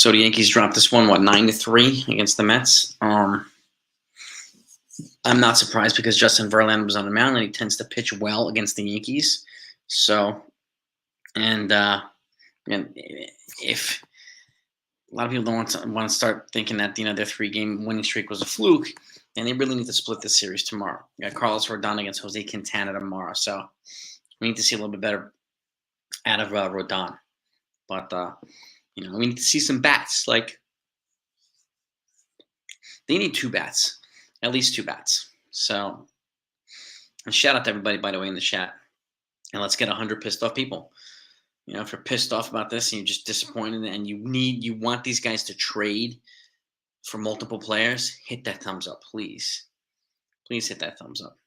So the Yankees dropped this one, what, 9-3 against the Mets. I'm not surprised because Justin Verlander was on the mound and he tends to pitch well against the Yankees. So, and if a lot of people don't want to start thinking that their 3-game winning streak was a fluke, and they really need to split this series tomorrow. We got Carlos Rodon against Jose Quintana tomorrow, so we need to see a little bit better out of Rodon. But we need to see some bats. Like they need 2 bats, at least 2 bats. So, and shout out to everybody, by the way, in the chat. And let's get 100 pissed off people. If you're pissed off about this and you're just disappointed and you want these guys to trade for multiple players, hit that thumbs up, please. Please hit that thumbs up.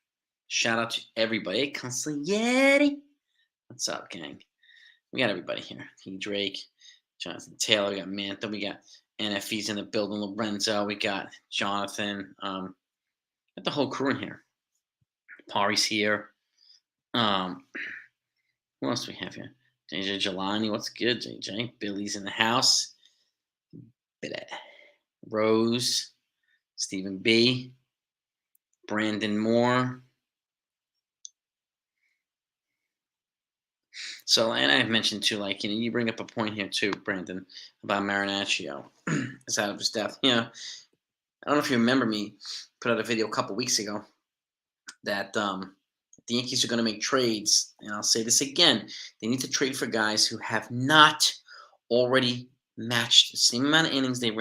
Shout out to everybody. Hey, Consigliere. What's up, gang? We got everybody here. T. Drake, Jonathan Taylor, we got Mantha, we got NFE's in the building, Lorenzo, we got Jonathan. Got the whole crew in here. Pari's here. Who else do we have here? JJ Jelani, what's good, JJ? Billy's in the house. Rose, Stephen B, Brandon Moore. So, and I've mentioned too, you bring up a point here too, Brandon, about Marinaccio. It's out of his depth. I don't know if you remember me put out a video a couple weeks ago that the Yankees are going to make trades, and I'll say this again: they need to trade for guys who have not already matched the same amount of innings they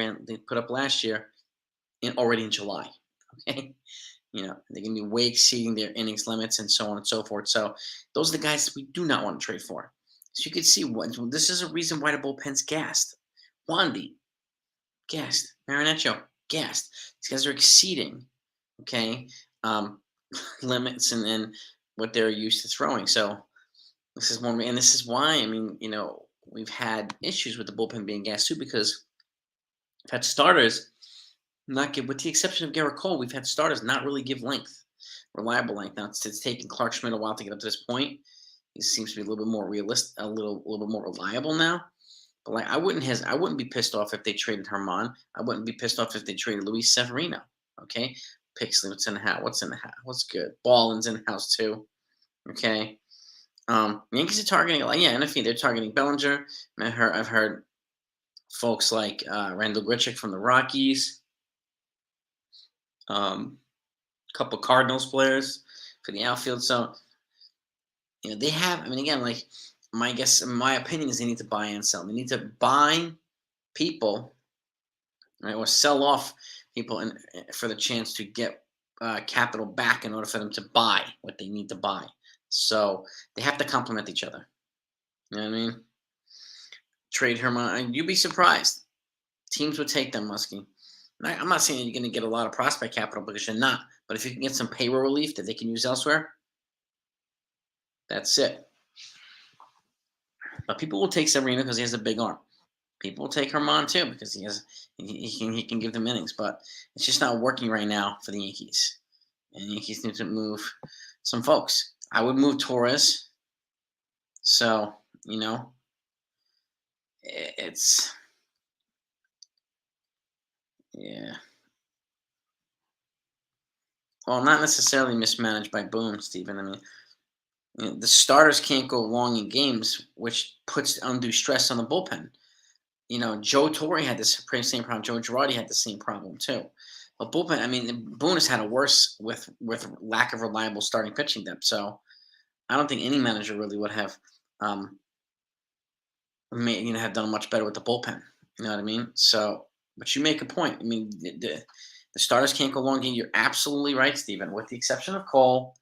put up last year, already in July. Okay, they're going to be way exceeding their innings limits and so on and so forth. So those are the guys that we do not want to trade for. So you can see this is a reason why the bullpen's gassed. Wandy, gassed. Marinaccio, gassed. These guys are exceeding, limits and what they're used to throwing. So this is one, and this is why, we've had issues with the bullpen being gassed too, because we've had starters not give, with the exception of Garrett Cole, we've had starters not really give length, reliable length. Now it's taking Clark Schmidt a while to get up to this point. He seems to be a little bit more realistic, a little bit more reliable now. But I wouldn't be pissed off if they traded Herman. I wouldn't be pissed off if they traded Luis Severino. Okay, Pixley, what's in the house? What's good? Ballin's in the house too. Okay. Yankees are targeting NFE. They're targeting Bellinger. I've heard folks like Randall Grichuk from the Rockies. Couple Cardinals players for the outfield. So they have. My opinion is they need to buy and sell. They need to buy people, right, or sell off people for the chance to get capital back in order for them to buy what they need to buy. So they have to complement each other. You know what I mean? Trade Herman. You'd be surprised. Teams would take them, Muskie. I'm not saying you're going to get a lot of prospect capital because you're not. But if you can get some payroll relief that they can use elsewhere, that's it. But people will take Severino because he has a big arm. People will take Herman too because he can give them innings. But it's just not working right now for the Yankees. And the Yankees need to move some folks. I would move Torres. So, it's, yeah. Well, not necessarily mismanaged by Boone, Stephen. The starters can't go long in games, which puts undue stress on the bullpen. Joe Torre had the same problem. Joe Girardi had the same problem too. But bullpen, Boone has had it worse with lack of reliable starting pitching depth. So I don't think any manager really would have, have done much better with the bullpen. You know what I mean? So, but you make a point. The starters can't go long game. You're absolutely right, Stephen. With the exception of Cole,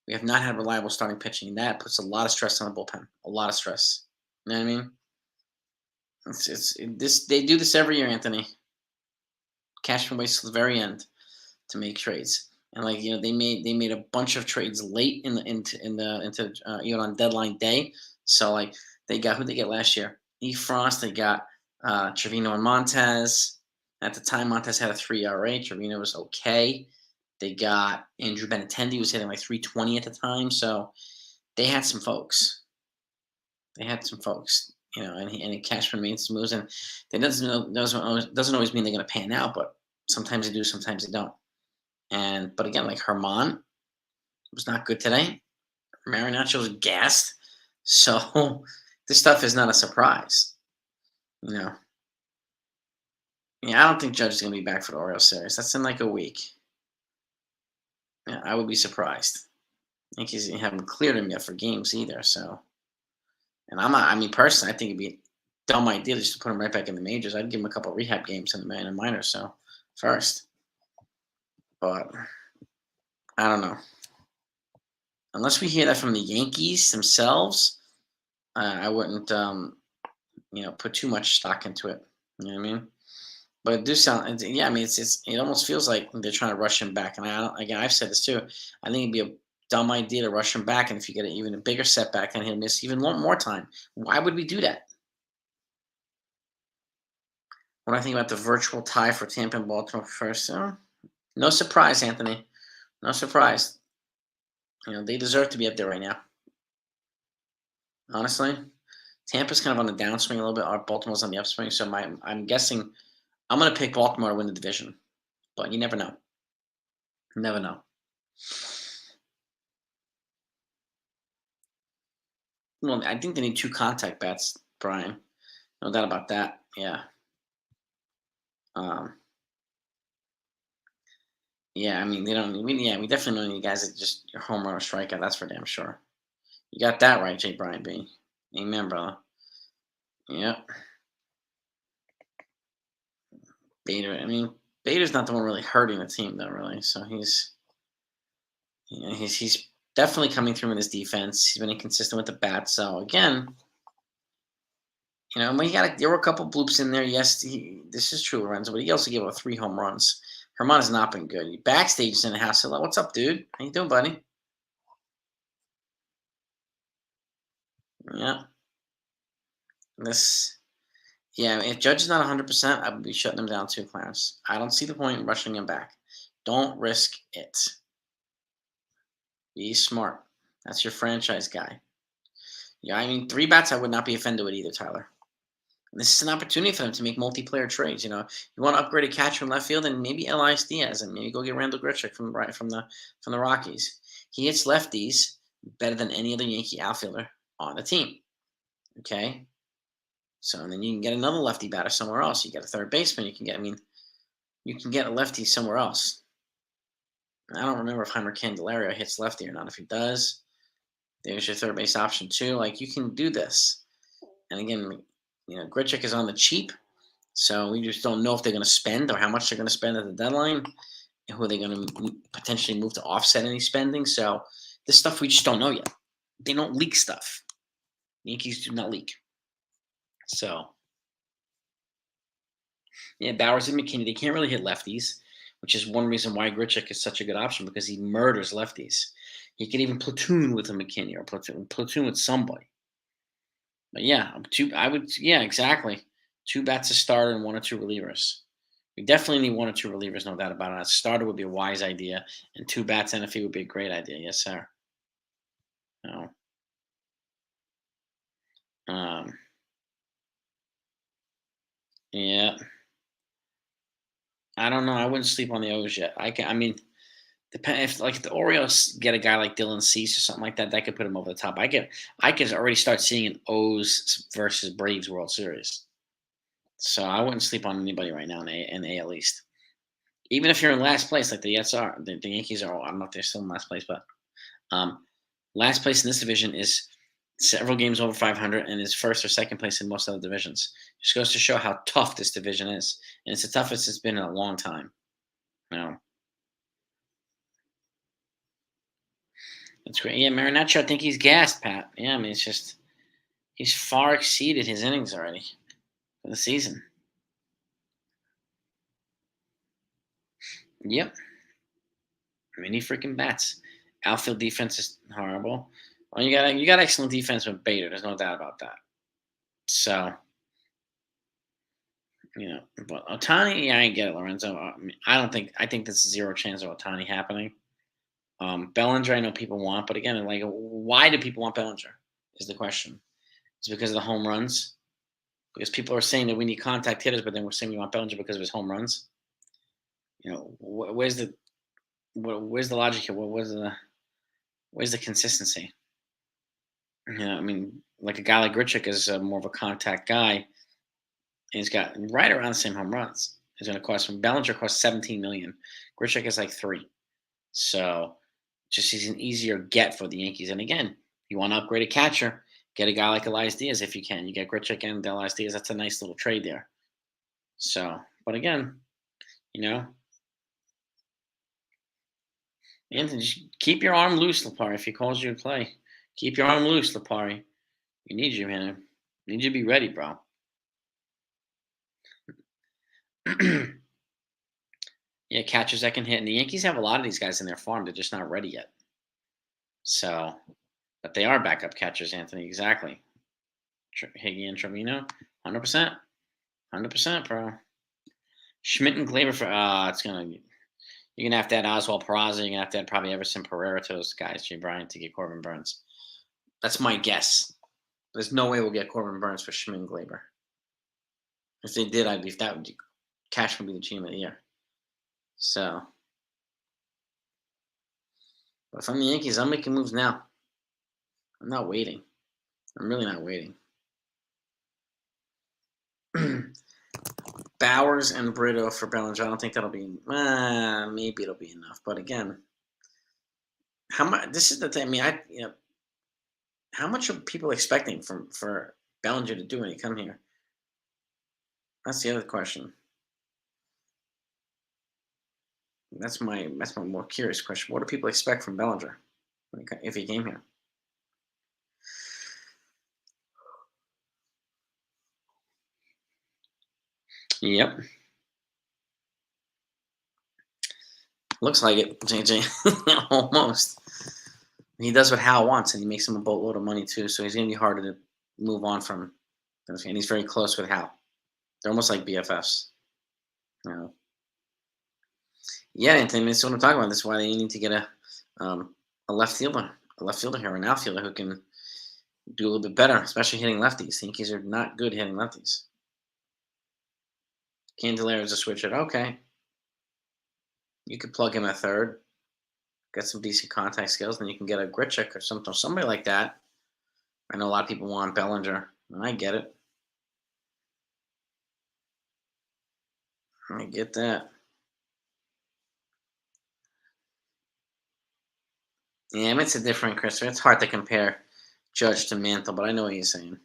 we have not had reliable starting pitching, and that puts a lot of stress on the bullpen. A lot of stress. You know what I mean? They do this every year, Anthony. Cash from waste to the very end to make trades, and they made a bunch of trades late on deadline day. So they got who they get last year. E. Frost. They got Trevino and Montez. At the time, Montez had a 3 ERA. Trevino was okay. They got Andrew Benintendi, who was hitting 320 at the time. So they had some folks. and cash remains smooth, and that doesn't always mean they're going to pan out, but sometimes they do, sometimes they don't. But again, like Herman was not good today. Marinaccio was gassed, so this stuff is not a surprise. You know, yeah, I don't think Judge is going to be back for the Orioles series. That's in like a week. Yeah, I would be surprised. Yankees haven't cleared him yet for games either. So, and I'm not, I mean, personally, I think it'd be a dumb idea just to put him right back in the majors. I'd give him a couple rehab games in the minors. So first, but I don't know. Unless we hear that from the Yankees themselves, I wouldn't, put too much stock into it. You know what I mean? But it do sound, yeah. I mean, it almost feels like they're trying to rush him back. And I don't, again, I've said this too. I think it'd be a dumb idea to rush him back. And if you get even a bigger setback, then he'll miss even more time. Why would we do that? When I think about the virtual tie for Tampa and Baltimore first, no surprise, Anthony. No surprise. They deserve to be up there right now. Honestly, Tampa's kind of on the downswing a little bit. Baltimore's on the upswing. So I'm guessing I'm going to pick Baltimore to win the division. But you never know. Never know. Well, I think they need two contact bats, Brian. No doubt about that. Yeah. Um, yeah, I mean, they don't. We definitely don't need guys that just your home run or strikeout. That's for damn sure. You got that right, J. Brian B. Amen, brother. Yep. Bader. I mean, Bader's not the one really hurting the team, though, really. So he's definitely coming through in his defense. He's been inconsistent with the bat. So again, when there were a couple bloops in there. Yes, this is true, Lorenzo, but he also gave up 3 home runs. Herman has not been good. He backstage in the house. Hello, what's up, dude? How you doing, buddy? Yeah. This. Yeah, if Judge is not 100%, I would be shutting him down too, Clarence. I don't see the point in rushing him back. Don't risk it. Be smart. That's your franchise guy. Yeah, I mean, 3 bats I would not be offended with either, Tyler. This is an opportunity for them to make multiplayer trades. You want to upgrade a catcher in left field, and maybe Elias Diaz, and maybe go get Randall Grichuk from the Rockies. He hits lefties better than any other Yankee outfielder on the team. Okay, so and then you can get another lefty batter somewhere else. You get a third baseman. You can get a lefty somewhere else. I don't remember if Heimer Candelario hits lefty or not. If he does, there's your third base option too. Like you can do this. And again, Grichuk is on the cheap. So we just don't know if they're going to spend or how much they're going to spend at the deadline, and who are they going to potentially move to offset any spending. So this stuff we just don't know yet. They don't leak stuff. Yankees do not leak. So yeah, Bowers and McKinney, they can't really hit lefties, which is one reason why Grichuk is such a good option because he murders lefties. He can even platoon with a McKinney or platoon with somebody. But yeah, yeah, exactly. 2 bats a starter and 1 or 2 relievers. We definitely need 1 or 2 relievers, no doubt about it. A starter would be a wise idea, and 2 bats NFE would be a great idea. Yes, sir. No. Um, yeah. I don't know. I wouldn't sleep on the O's yet. I mean, depend if the Orioles get a guy like Dylan Cease or something like that, that could put him over the top. I could already start seeing an O's versus Braves World Series. So I wouldn't sleep on anybody right now in the AL East. Even if you're in last place, like the Yankees are. The Yankees are. I don't know if they're still in last place, but last place in this division is several games over 500 and is first or second place in most other divisions. Just goes to show how tough this division is, and it's the toughest it's been in a long time. That's great. Yeah, Marinaccio, I think he's gassed, Pat. Yeah, I mean, it's just he's far exceeded his innings already for the season. Yep. Many freaking bats. Outfield defense is horrible. Well, you got excellent defense with Bader. There's no doubt about that. So, but Otani, yeah, I get it, Lorenzo. I think there's zero chance of Otani happening. Bellinger, I know people want, but again, like, why do people want Bellinger? Is the question. Is it because of the home runs? because people are saying that we need contact hitters, but then we're saying we want Bellinger because of his home runs. Where's the where's the logic here? Where's the consistency? I mean, like a guy like Grichuk is more of a contact guy, and he's got right around the same home runs. It's going to cost him. Bellinger costs 17 million. Grichuk is like 3. So just he's an easier get for the Yankees. And again, you want to upgrade a catcher, get a guy like Elias Diaz if you can. You get Grichuk and Elias Diaz. That's a nice little trade there. So, but again, Anthony, just keep your arm loose, Lipari. If he calls you to play, keep your arm loose, Lipari. We need you, man. We need you to be ready, bro. Yeah, catchers that can hit. And the Yankees have a lot of these guys in their farm. They're just not ready yet. So, but they are backup catchers, Anthony. Exactly. Higgy and Trevino, 100%. 100%, bro. Schmidt and Glaber for, you're going to have to add Oswald Peraza. You're going to have to add probably Everson Pereira to those guys, Jay Bryant, to get Corbin Burns. That's my guess. There's no way we'll get Corbin Burns for Schmidt and Glaber. If they did, I'd be, that would, Cash would be the team of the year. So, but if I'm the Yankees, I'm making moves now. I'm not waiting. I'm really not waiting. Bowers and Brito for Bellinger. I don't think that'll be. Maybe it'll be enough. But again, how much? This is the thing. I mean, how much are people expecting for Bellinger to do when he come here? That's the other question. That's my more curious question. What do people expect from Bellinger if he came here? Yep. Looks like it, JJ. Almost. He does what Hal wants, and he makes him a boatload of money too. So he's going to be harder to move on from. And he's very close with Hal. They're almost like BFFs. Yeah, Anthony, that's what I'm talking about. That's why they need to get a left fielder here, an outfielder who can do a little bit better, especially hitting lefties. The Yankees are not good hitting lefties. Candelera's a switch it. Okay. You could plug him at third, get some decent contact skills, then you can get a Grichuk or somebody like that. I know a lot of people want Bellinger. I get it. I get that. Yeah, I mean, it's a different, Christopher. It's hard to compare Judge to Mantle, but I know what you're saying.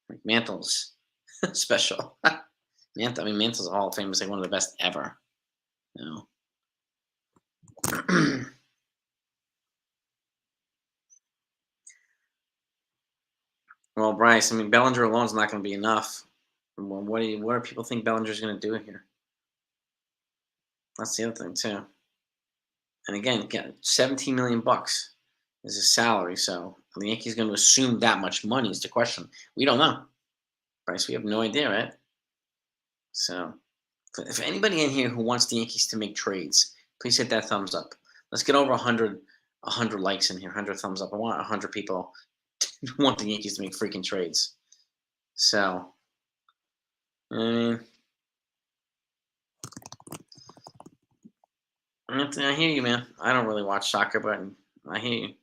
Like Mantle's special. Mantle's a Hall of Fame. Is like one of the best ever. Well, Bryce, Bellinger alone is not going to be enough. What do people think Bellinger's going to do here? That's the other thing too. And again, $17 million is his salary, so the Yankees going to assume that much money is the question. We don't know, Bryce. We have no idea, right? So, if anybody in here who wants the Yankees to make trades, please hit that thumbs up. Let's get over 100 likes in here, 100 thumbs up. I want 100 people who want the Yankees to make freaking trades. So, I hear you, man. I don't really watch soccer, but I hear you.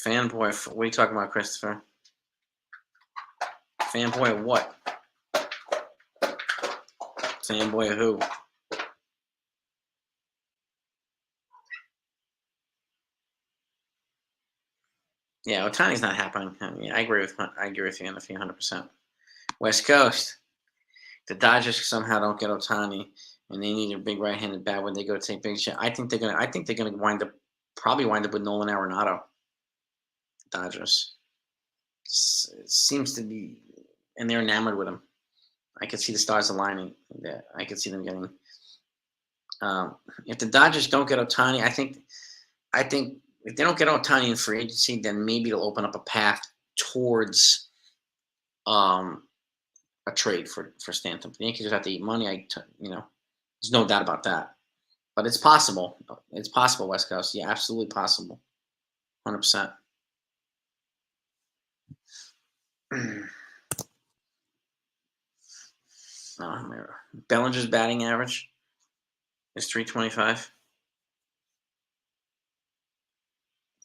Fanboy, what are you talking about, Christopher? Fanboy of what? Fanboy of who? Yeah, Otani's not happening. I agree with you, Anthony, 100%. West Coast. The Dodgers somehow don't get Otani, and they need a big right-handed bat when they go take big shot. I think they're gonna wind up with Nolan Arenado. Dodgers. It seems to be, and they're enamored with him. I could see the stars aligning. I could see them getting. If the Dodgers don't get Otani, I think if they don't get Otani in free agency, then maybe it'll open up a path towards a trade for Stanton. The Yankees would have to eat money. There's no doubt about that. But it's possible. It's possible, West Coast. Yeah, absolutely possible. 100%. Bellinger's batting average is 325.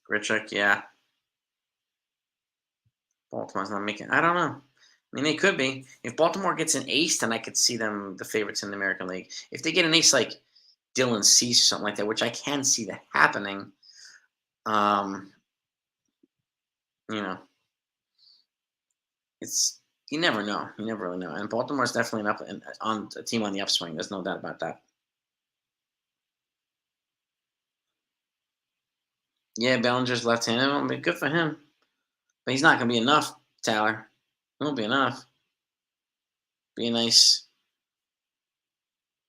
Grichuk, yeah. Baltimore's not making. I don't know. I mean, they could be. If Baltimore gets an ace, then I could see them the favorites in the American League. If they get an ace like Dylan Cease or something like that, which I can see that happening, um, you know, it's you never know. You never really know. And Baltimore's definitely on a team on the upswing. There's no doubt about that. Yeah, Bellinger's left-handed. Well, I mean, good for him, but he's not going to be enough. Tyler, it won't be enough. Be a nice,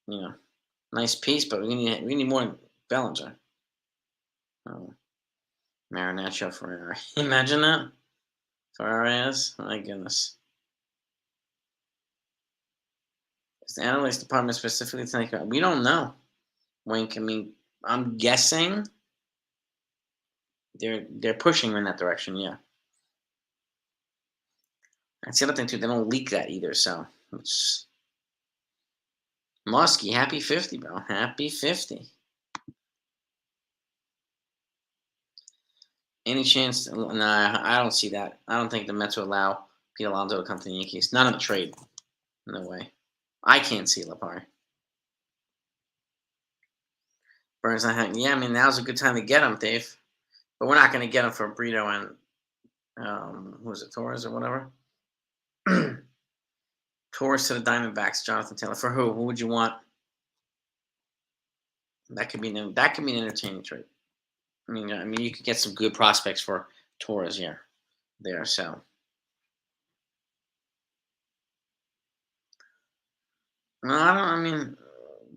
you know, nice piece, but we need more Bellinger. Oh, Marinaccio Ferrari. Imagine that. Ferraris. My goodness. Is the analytics department specifically thinking about? We don't know. Wink. I mean, I'm guessing they're pushing in that direction. Yeah. That's the other thing too. They don't leak that either. So it's Muskie. Happy 50, bro. Happy 50. Any chance? Nah, I don't see that. I don't think the Mets will allow Pete Alonso to come to the Yankees. Not in the trade. No way. I can't see Lapari. Burns not having. Yeah, I mean now's a good time to get him, Dave. But we're not going to get him for Brito and who was it, Torres or whatever. Torres to the Diamondbacks, Jonathan Taylor. For who? Who would you want? That could be an entertaining trade. I mean, you could get some good prospects for Torres here, there. So, no, I don't. I mean,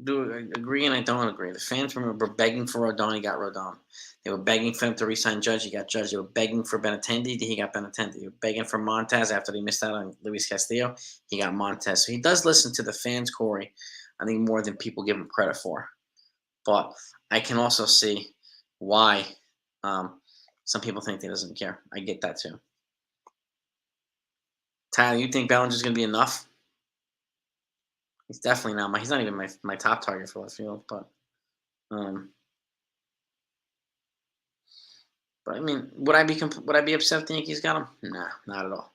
do agree and I don't agree. The fans were begging for Rodon. He got Rodon. They were begging for him to resign Judge. He got Judge. They were begging for Benintendi. He got Benintendi. They were begging for Montez after they missed out on Luis Castillo. He got Montez. So he does listen to the fans, Corey. I think more than people give him credit for. But I can also see why some people think he doesn't care. I get that too. Tyler, you think Bellinger's going to be enough? He's definitely not. He's not even my top target for left field. Um, but I mean, would I be upset if the Yankees got him? Nah, not at all.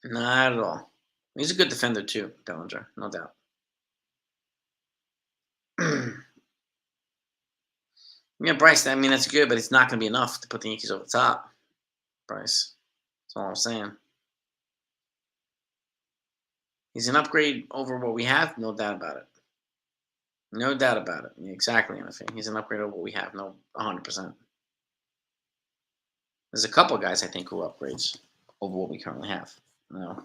Not at all. He's a good defender too, Bellinger, no doubt. Yeah, Bryce. I mean, that's good, but it's not going to be enough to put the Yankees over the top. Bryce. That's all I'm saying. He's an upgrade over what we have, no doubt about it. No doubt about it. Yeah, exactly, anything. He's an upgrade over what we have, no, 100%. There's a couple guys I think who are upgrades over what we currently have. No.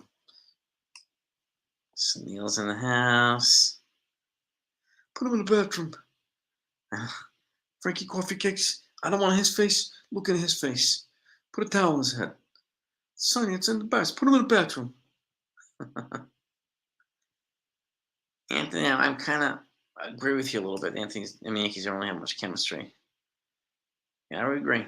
Neil's in the house. Put him in the bathroom. Frankie Coffee Cakes. I don't want his face. Look at his face. Put a towel on his head. Sonny, it's in the bath. Put him in the bathroom. Anthony, I'm kind of agree with you a little bit. Yankees don't really have much chemistry. Yeah, I would agree.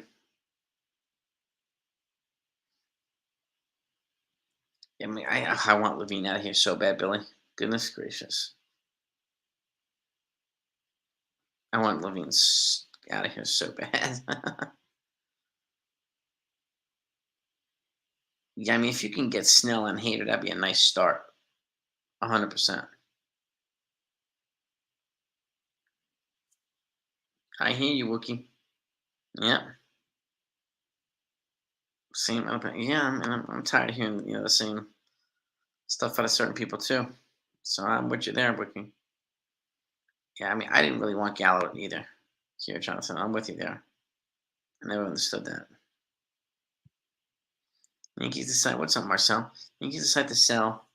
I mean, I want Levine out of here so bad, Billy. Goodness gracious. I want Levine out of here so bad. Yeah, I mean, if you can get Snell and Hader, that'd be a nice start. 100%. I hear you, Wookie. Yeah. Same. Yeah, I'm tired of hearing the same stuff out of certain people too. So I'm with you there, Wookie. Yeah, I mean, I didn't really want Gallo either. Here, Jonathan, I'm with you there. I never understood that. Yankees decide what's up, Marcel? Yankees decide to sell.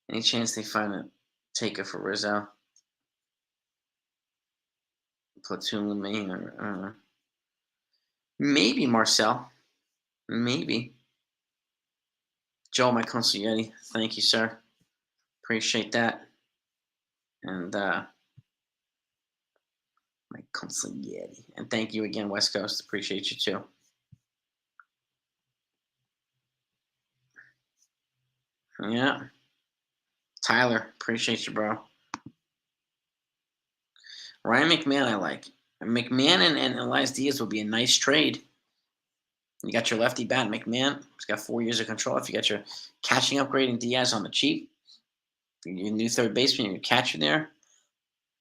Any chance they find a taker for Rizzo? Platoon with me, or I don't know. Maybe Marcel. Maybe. Joe, my consigliere. Thank you, sir. Appreciate that. And my consigliere. And thank you again, West Coast. Appreciate you too. Yeah. Tyler, appreciate you, bro. Ryan McMahon, I like. McMahon and Elias Diaz would be a nice trade. You got your lefty bat, McMahon. He's got 4 years of control. If you got your catching upgrade and Diaz on the cheap, your new third baseman, your catcher there,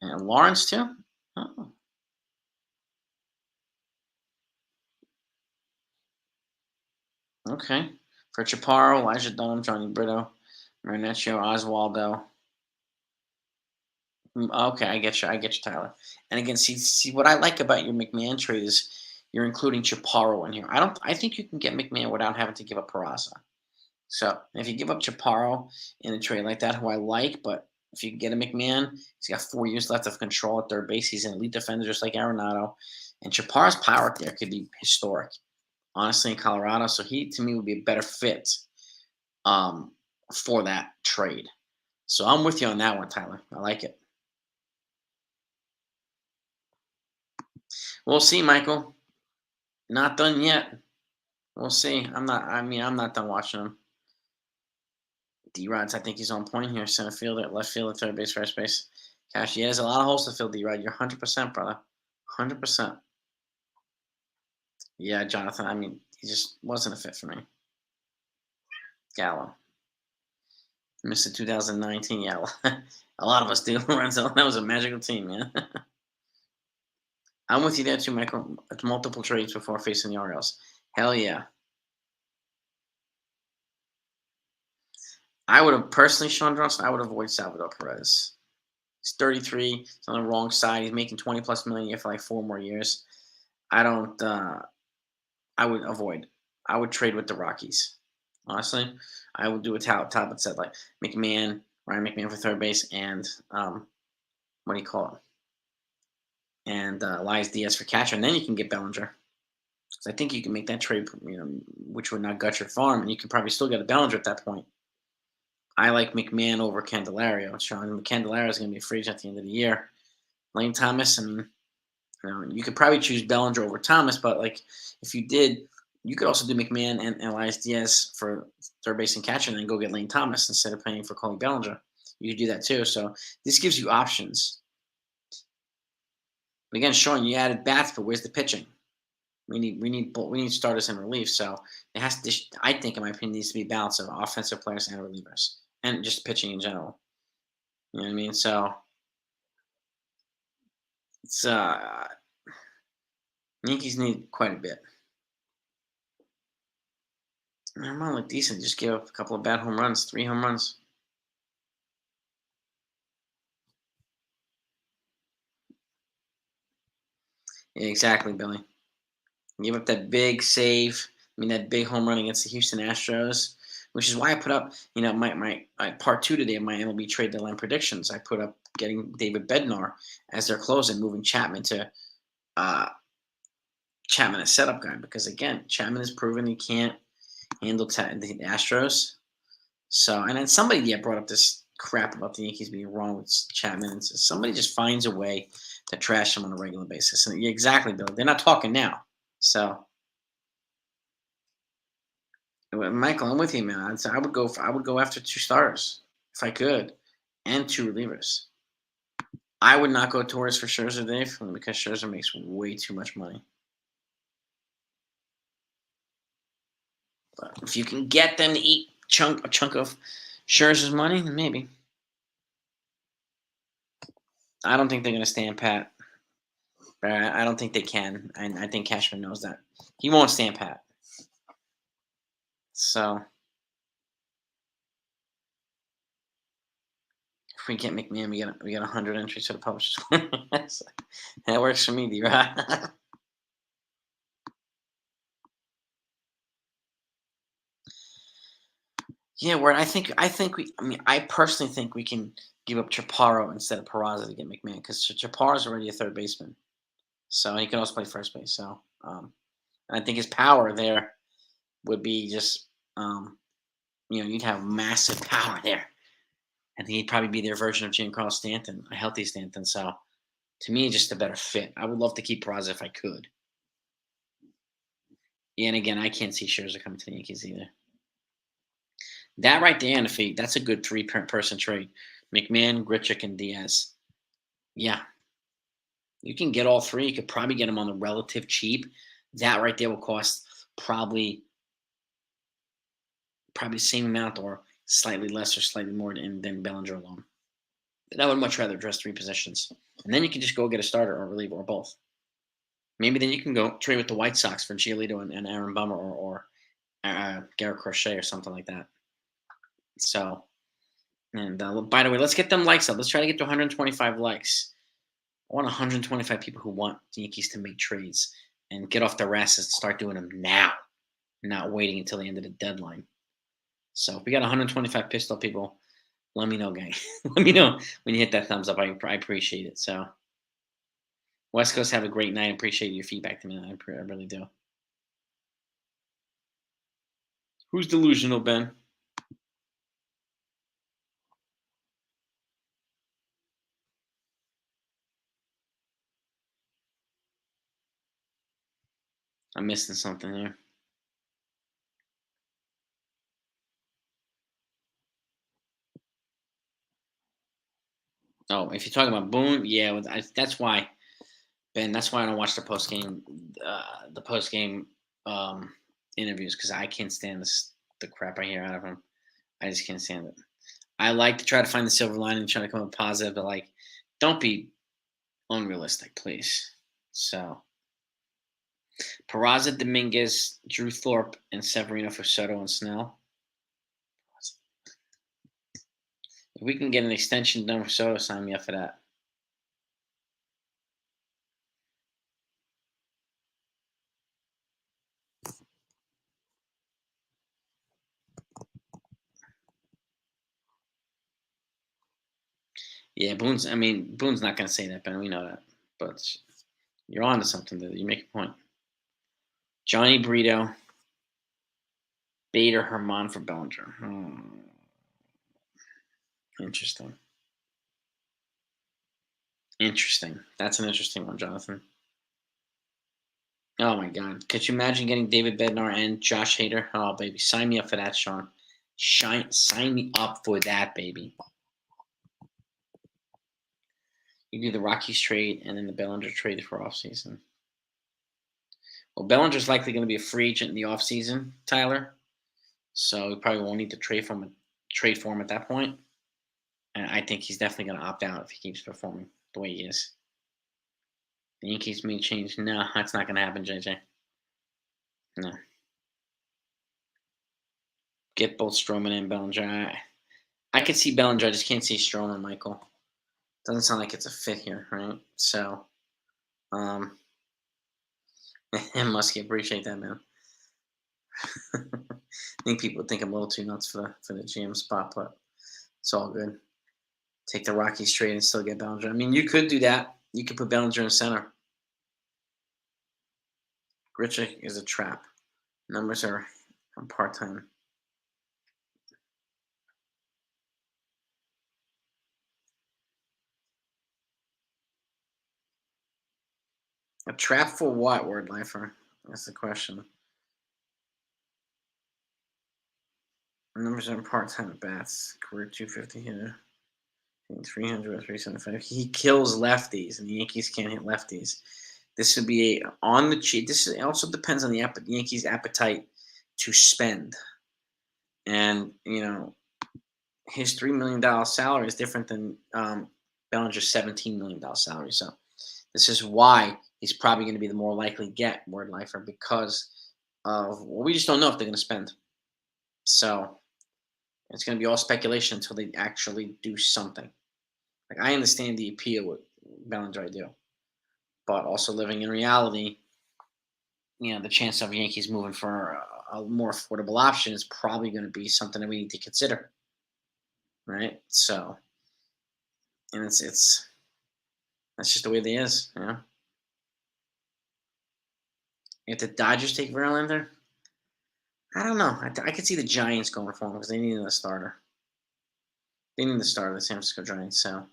and Lawrence too. Oh, okay. For Chaparro, Elijah Dunham, Johnny Brito, Marinaccio, Oswaldo. Okay, I get you. I get you, Tyler. And again, see what I like about your McMahon trade is you're including Chaparro in here. I don't. I think you can get McMahon without having to give up Peraza. So if you give up Chaparro in a trade like that, who I like, but if you get a McMahon, he's got 4 years left of control at third base. He's an elite defender, just like Arenado. And Chaparro's power there could be historic, honestly, in Colorado. So he, to me, would be a better fit um, for that trade. So I'm with you on that one, Tyler. I like it. We'll see, Michael. Not done yet. We'll see. I'm not. I mean, I'm not done watching him. D-Rod's, I think he's on point here. Center fielder, left fielder, third base, first base. Cash, yeah, there's a lot of holes to fill, D-Rod. You're 100%, brother. 100%. Yeah, Jonathan, I mean, he just wasn't a fit for me. Gallo. Missed 2019. Yeah, a lot of us do, Lorenzo. That was a magical team, man. I'm with you there, too, Michael. It's multiple trades before facing the Orioles. Hell yeah. I would have, personally, Sean Johnson, I would avoid Salvador Perez. He's 33. He's on the wrong side. He's making 20 plus million a year for like 4 more years. I don't. I would avoid. I would trade with the Rockies. Honestly, I would do what Talbot said, like McMahon, Ryan McMahon for third base, and what do you call it? And Elias Diaz for catcher, and then you can get Bellinger. So I think you can make that trade, which would not gut your farm, and you can probably still get a Bellinger at that point. I like McMahon over Candelario. Sean Candelario is going to be a free agent at the end of the year. Lane Thomas, I mean, you could probably choose Bellinger over Thomas, but like if you did, you could also do McMahon and Elias Diaz for third base and catcher, and then go get Lane Thomas instead of paying for Cody Bellinger. You could do that too. So this gives you options. But again, Sean, you added bats, but where's the pitching? We need starters and relief. So it has to. I think, in my opinion, needs to be a balance of offensive players and relievers, and just pitching in general. You know what I mean? So it's Yankees need quite a bit. Vermont looked decent. Just gave up a couple of bad home runs, 3 home runs. Yeah, exactly, Billy. Gave up that big save. I mean, that big home run against the Houston Astros, which is why I put up, my part two today of my MLB trade deadline predictions. I put up getting David Bednar as their closer and moving uh, Chapman a setup guy, because again, Chapman has proven he can't handle the Astros. So, and then somebody brought up this crap about the Yankees being wrong with Chapman, and so somebody just finds a way to trash him on a regular basis. And yeah, exactly, Bill. They're not talking now. So, Michael, I'm with you, man. I would go after two starters if I could, and two relievers. I would not go Torres for Scherzer, Dave, because Scherzer makes way too much money. But if you can get them to eat a chunk of Scherzer's money, then maybe. I don't think they're going to stand pat. But I don't think they can, and I think Cashman knows that. He won't stand pat. So if we get McMahon, we get 100 entries to the publishers. That works for me, D-Rod. Yeah, where I personally think we can give up Chaparro instead of Peraza to get McMahon, because Chaparro's already a third baseman, so he can also play first base. So I think his power there would be just you'd have massive power there. I think he'd probably be their version of Giancarlo Stanton, a healthy Stanton. So to me, just a better fit. I would love to keep Peraza if I could. Yeah, and again, I can't see Scherzer coming to the Yankees either. That right there, and if that's a good person trade. McMahon, Grichuk, and Diaz. Yeah, you can get all three. You could probably get them on the relative cheap. That right there will cost probably the same amount or slightly less or slightly more than Bellinger alone. And I would much rather address three positions. And then you can just go get a starter or reliever or both. Maybe then you can go trade with the White Sox for Giolito and Aaron Bummer or Garrett Crochet or something like that. So, and by the way, let's get them likes up. Let's try to get to 125 likes. I want 125 people who want the Yankees to make trades and get off their asses and start doing them now, not waiting until the end of the deadline. So if we got 125 pissed off people, let me know, gang. Let me know when you hit that thumbs up. I appreciate it. So West Coast, have a great night. I appreciate your feedback to me. I really do. Who's delusional, Ben? I'm missing something here. Oh, if you're talking about Boone, yeah, that's why, Ben. That's why I don't watch the post game interviews because I can't stand the crap I hear out of him. I just can't stand it. I like to try to find the silver lining and try to come up positive, but like, don't be unrealistic, please. So, Peraza, Dominguez, Drew Thorpe, and Severino for Soto and Snell. If we can get an extension done for Soto, sign me up for that. Yeah, Boone's not going to say that, Ben. We know that. But you're on to something. That you make a point. Johnny Brito, Bader, Herman for Bellinger. Interesting. Interesting. That's an interesting one, Jonathan. Oh my God! Could you imagine getting David Bednar and Josh Hader? Oh baby, sign me up for that, Sean. Sign me up for that, baby. You do the Rockies trade and then the Bellinger trade for offseason. Well, Bellinger's likely going to be a free agent in the offseason, Tyler. So we probably won't need to trade for him at that point. And I think he's definitely going to opt out if he keeps performing the way he is. The Yankees may change. No, that's not going to happen, JJ. No. Get both Stroman and Bellinger. I could see Bellinger. I just can't see Stroman, Michael. Doesn't sound like it's a fit here, right? So, um, Muskie, appreciate that, man. I think people think I'm a little too nuts for the GM spot, but it's all good. Take the Rockies trade and still get Bellinger. I mean, you could do that. You could put Bellinger in center. Grichuk is a trap. Numbers are part time. A trap for what, Word Lifer? That's the question. Numbers are part time at bats. Career 250 hitter. 300 or 375. He kills lefties, and the Yankees can't hit lefties. This would be on the cheap. This also depends on the Yankees' appetite to spend. And, his $3 million salary is different than Bellinger's $17 million salary. So this is why he's probably going to be the more likely get, Word Lifer, because we just don't know if they're going to spend. So it's going to be all speculation until they actually do something. Like, I understand the appeal with Bellinger, I do. But also living in reality, the chance of Yankees moving for a more affordable option is probably going to be something that we need to consider. Right? So, and it's that's just the way it is, If the Dodgers take Verlander, I don't know. I could see the Giants going for him because they need a starter. They need the starter, the San Francisco Giants. So,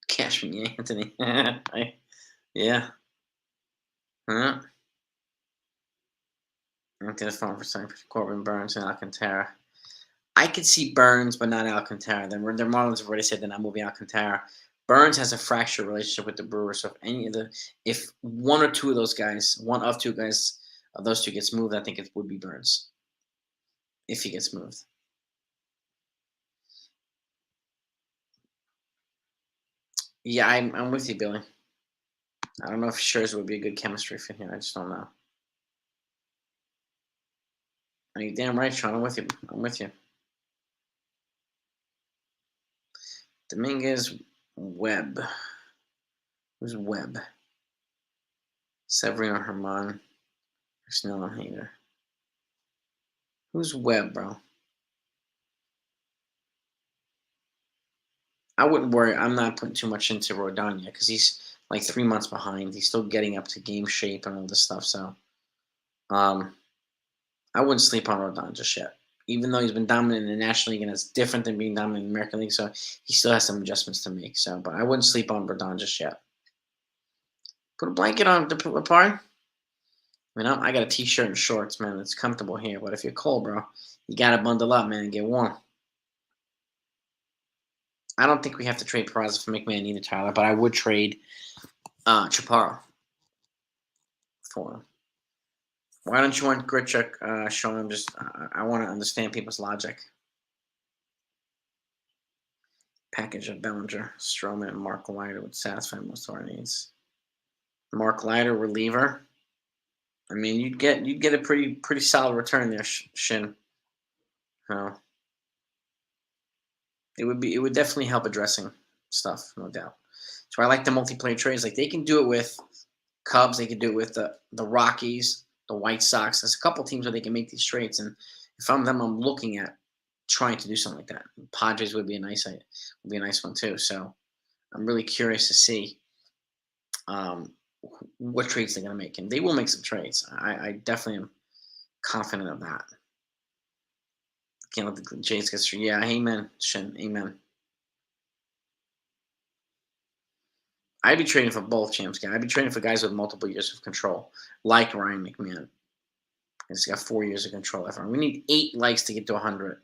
Cashman, Anthony. Yeah. Huh? Empty the phone for second. Corbin, Burns, and Alcantara. I could see Burns, but not Alcantara. The Marlins have already said they're not moving Alcantara. Burns has a fractured relationship with the Brewers. So if one or two of those guys, one of two guys of those two gets moved, I think it would be Burns if he gets moved. Yeah, I'm with you, Billy. I don't know if Scherzer would be a good chemistry fit here. I just don't know. Are you damn right, Sean? I'm with you. I'm with you. Dominguez, Webb. Who's Webb? Severino, Herman, Snell, and Hader. Who's Webb, bro? I wouldn't worry. I'm not putting too much into Rodon yet because he's like 3 months behind. He's still getting up to game shape and all this stuff. So, um, I wouldn't sleep on Rodon just yet. Even though he's been dominant in the National League and it's different than being dominant in the American League, so he still has some adjustments to make. So, but I wouldn't sleep on Rodon just yet. Put a blanket on to put apart. I got a t-shirt and shorts, man. It's comfortable here. But if you're cold, bro, you gotta bundle up, man, and get warm. I don't think we have to trade Peraza for McMahon either, Tyler. But I would trade Chaparro for him. Why don't you want Grichuk, Sean? I want to understand people's logic. Package of Bellinger, Stroman, and Mark Leiter would satisfy most of our needs. Mark Leiter, reliever. I mean, you'd get a pretty solid return there, Shin. Uh, it would definitely help addressing stuff, no doubt. So I like the multiplayer trades. Like they can do it with Cubs, they can do it with the Rockies, the White Sox. There's a couple teams where they can make these trades, and if I'm them, I'm looking at trying to do something like that. Padres would be a nice one too. So I'm really curious to see what trades they're going to make, and they will make some trades. I definitely am confident of that. Can't let the Jays get through. Yeah, amen, Shin, amen. I'd be trading for both champs, guy. I'd be trading for guys with multiple years of control, like Ryan McMahon. He's got 4 years of control. We need 8 likes to get to 100.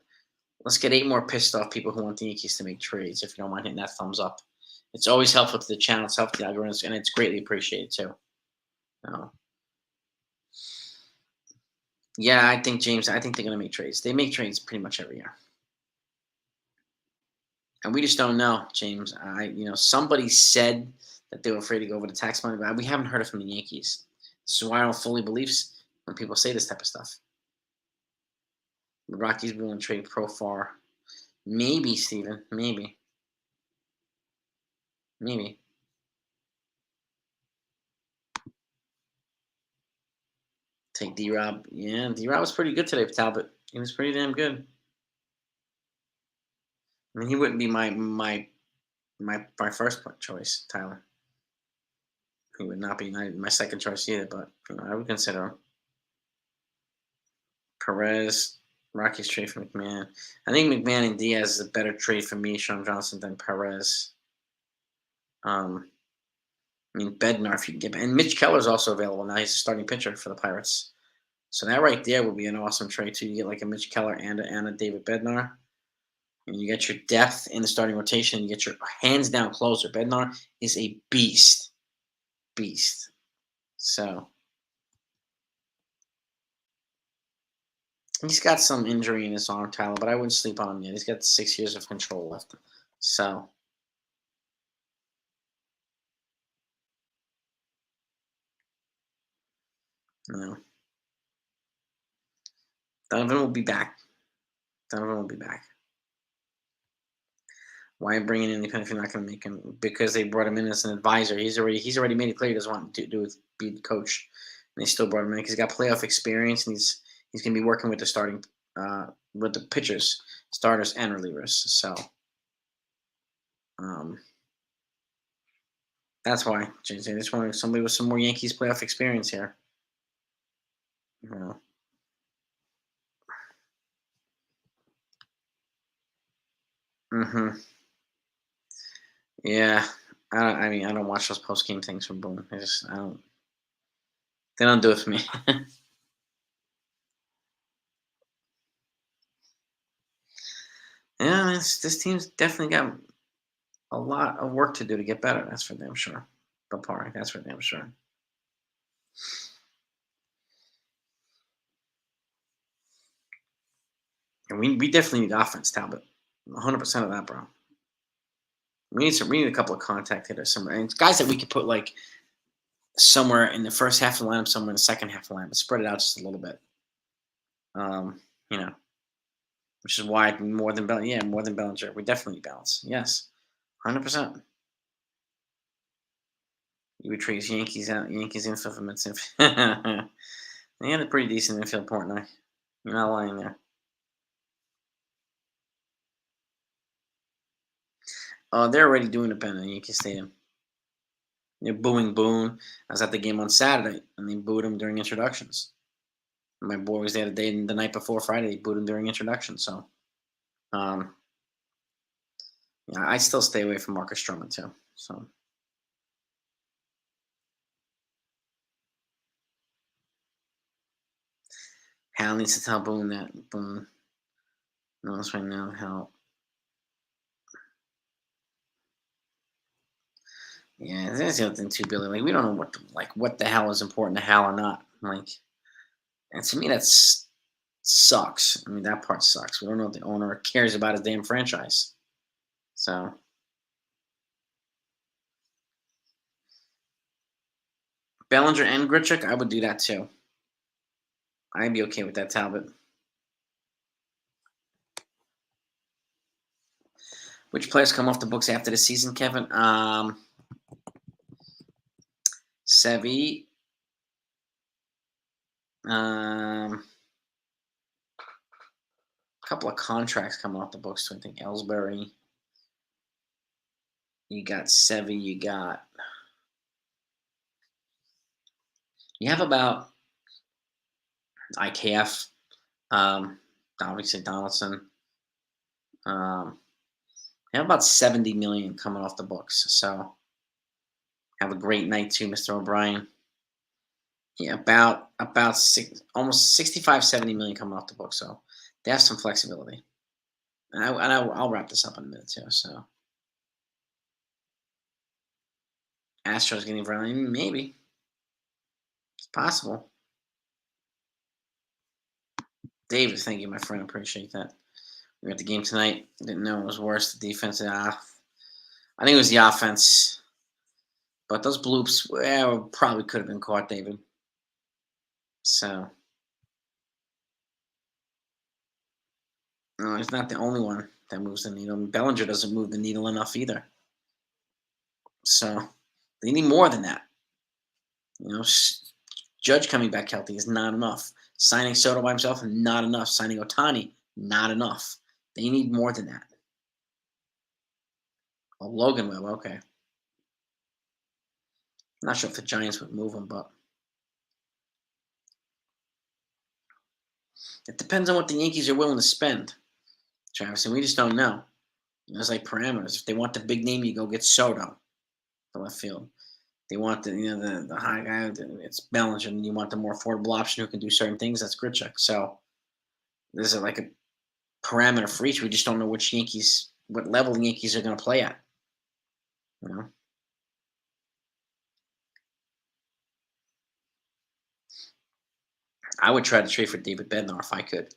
Let's get 8 more pissed off people who want the Yankees to make trades. If you don't mind hitting that thumbs up, it's always helpful to the channel. It's helpful to the algorithms, and it's greatly appreciated too. Yeah, I think James. I think they're going to make trades. They make trades pretty much every year, and we just don't know, James. Somebody said that they were afraid to go over the tax money, but we haven't heard it from the Yankees. This is why I don't fully believe when people say this type of stuff. The Rockies willing to trade Profar. Maybe, Steven. Maybe. Take D-Rob. Yeah, D-Rob was pretty good today for Talbot. He was pretty damn good. I mean, he wouldn't be my first choice, Tyler. He would not be my second choice either, but I would consider him. Perez, Rockies trade for McMahon. I think McMahon and Diaz is a better trade for me, Sean Johnson, than Perez. Bednar, if you can get, and Mitch Keller's also available now. He's a starting pitcher for the Pirates. So that right there would be an awesome trade too. You get like a Mitch Keller and a David Bednar. And you get your depth in the starting rotation. You get your hands down closer. Bednar is a beast. So he's got some injury in his arm, Tyler, but I wouldn't sleep on him yet. He's got 6 years of control left. So Donovan will be back. Why bring in an independent if you're not going to make him? Because they brought him in as an advisor. He's already made it clear he doesn't want to be the coach, and they still brought him in because he's got playoff experience and he's going to be working with the starting with the pitchers, starters and relievers. So that's why they just wanted somebody with some more Yankees playoff experience here. Yeah, I don't watch those post game things from Boone. I don't. They don't do it for me. this team's definitely got a lot of work to do to get better. That's for damn sure. Papari, that's for damn sure. And we definitely need offense, Talbot. 100% of that, bro. We need a couple of contact hitters somewhere, and guys that we could put like somewhere in the first half of the lineup, somewhere in the second half of the lineup, spread it out just a little bit. Um, you know, which is why more than more than Bellinger. We definitely need balance. Yes, 100%. You would trade Yankees out, Yankees infield for Mets infield. They had a pretty decent infield partner. You're not lying there. Oh, they're already doing it better in Yankee Stadium. They're booing Boone. I was at the game on Saturday, and they booed him during introductions. My boy was there the night before Friday. They booed him during introduction. So, um, yeah, I still stay away from Marcus Stroman too. So, Hal needs to tell Boone that Boone knows right now how. Yeah, that's the other thing too, Billy. Like we don't know what the hell is important to Hal or not. Like, and to me that's sucks. I mean that part sucks. We don't know if the owner cares about his damn franchise. So Bellinger and Grichuk, I would do that too. I'd be okay with that, Talbot. Which players come off the books after the season, Kevin? Sevy. A couple of contracts coming off the books. So I think Ellsbury. You got Sevy. You have about IKF. Obviously Donaldson. You have about 70 million coming off the books. So have a great night too, Mr. O'Brien. Yeah, about almost 65, 70 million coming off the books. So they have some flexibility. I'll wrap this up in a minute too. So Astros getting Verlander, maybe it's possible. David, thank you, my friend. Appreciate that. We were at the game tonight. Didn't know it was worse. The defense. I think it was the offense. But those bloops probably could have been caught, David. So, no, he's not the only one that moves the needle. Bellinger doesn't move the needle enough either. So, they need more than that. You know, Judge coming back healthy is not enough. Signing Soto by himself, not enough. Signing Otani, not enough. They need more than that. Oh, Logan will, okay. Not sure if the Giants would move him, but it depends on what the Yankees are willing to spend, Travis, and we just don't know. There's like parameters. If they want the big name, you go get Soto, the left field. They want the high guy. It's Bellinger, and you want the more affordable option who can do certain things. That's Grichuk. So there's like a parameter for each. We just don't know what level the Yankees are going to play at. You know, I would try to trade for David Bednar if I could.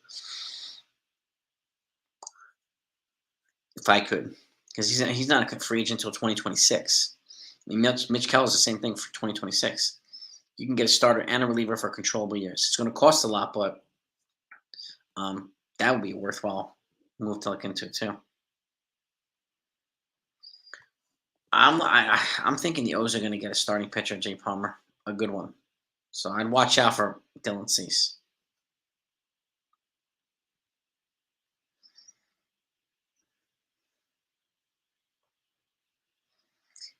If I could, because he's not a free agent until 2026. I mean, Mitch Keller's the same thing for 2026. You can get a starter and a reliever for controllable years. It's going to cost a lot, but that would be a worthwhile move to look into too. I'm thinking the O's are going to get a starting pitcher, Jay Palmer, a good one. So I'd watch out for Dylan Cease.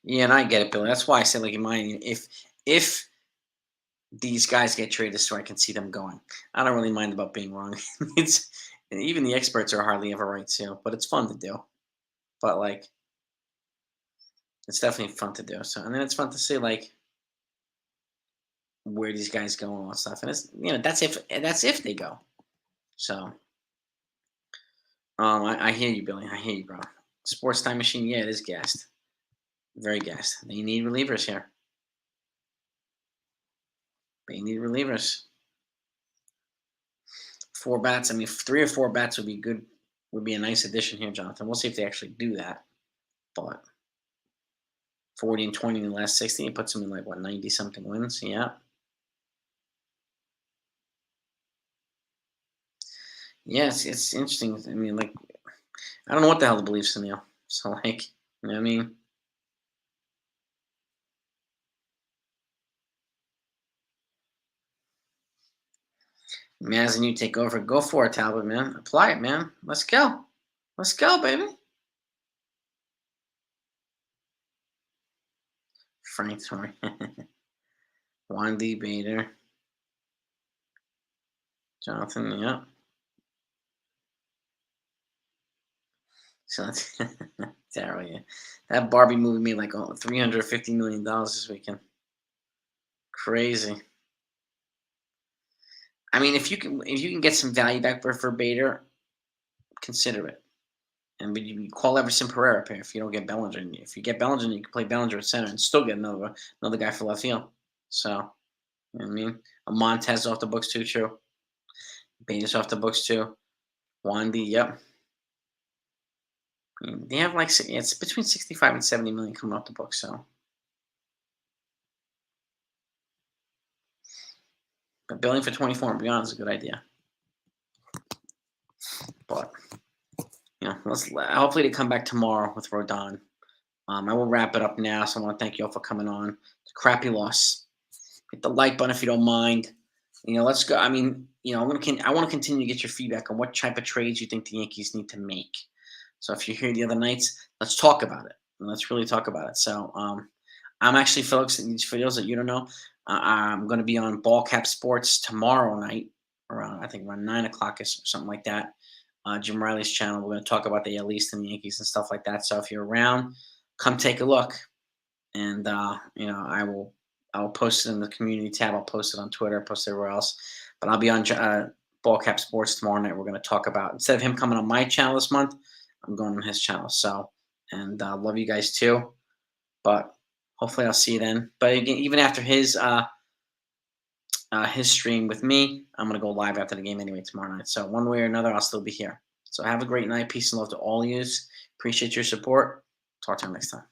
Yeah, and I get it, Billy. That's why I said, like in mine, if these guys get traded, so I can see them going. I don't really mind about being wrong. It's even the experts are hardly ever right too, but it's fun to do. But like, it's definitely fun to do. So, and then it's fun to see like where these guys go and all that stuff. And it's that's if they go. So I hear you, Billy. I hear you, bro. Sports time machine, yeah, it is gassed. Very gassed. They need relievers here. They need relievers. Four bats. I mean, three or four bats would be good. Would be a nice addition here, Jonathan. We'll see if they actually do that. But 40 and 20 in the last 60, it puts them in like what 90 something wins. Yeah, yes, it's interesting. I mean, like I don't know what the hell to believe, Sunil. So like, you know what I mean? Imagine you take over. Go for it, Talbot, man. Apply it, man. Let's go. Let's go, baby. Frank, sorry. Wandy, Bader, Jonathan, yeah. So that's terrible, yeah. That Barbie movie made like $350 million this weekend. Crazy. I mean, if you can get some value back for Bader, consider it. And but you call Everson Pereira up here if you don't get Bellinger. And if you get Bellinger, you can play Bellinger at center and still get another guy for left field. So you know what I mean, a Montez off the books too. True. Bader's off the books too. Wandy, yep. I mean, they have like it's between 65 and 70 million coming off the books. So, but billing for 24 and beyond is a good idea. But hopefully they come back tomorrow with Rodon. I will wrap it up now. So I want to thank you all for coming on. It's a crappy loss. Hit the like button if you don't mind. Let's go. I mean, I want to continue to get your feedback on what type of trades you think the Yankees need to make. So if you're here the other nights, let's talk about it. Let's really talk about it. So I'm actually, folks, for those that you don't know, I'm going to be on Ball Cap Sports tomorrow night around, I think around 9 o'clock or something like that. Jim Riley's channel. We're going to talk about the AL East and the Yankees and stuff like that. So if you're around, come take a look. And I will post it in the community tab. I'll post it on Twitter, post it everywhere else. But I'll be on Ball Cap Sports tomorrow night. We're going to talk about, instead of him coming on my channel this month, I'm going on his channel. So, and love you guys too. But hopefully I'll see you then. But again, even after his stream with me, I'm going to go live after the game anyway tomorrow night. So one way or another, I'll still be here. So have a great night. Peace and love to all of you. Appreciate your support. Talk to you next time.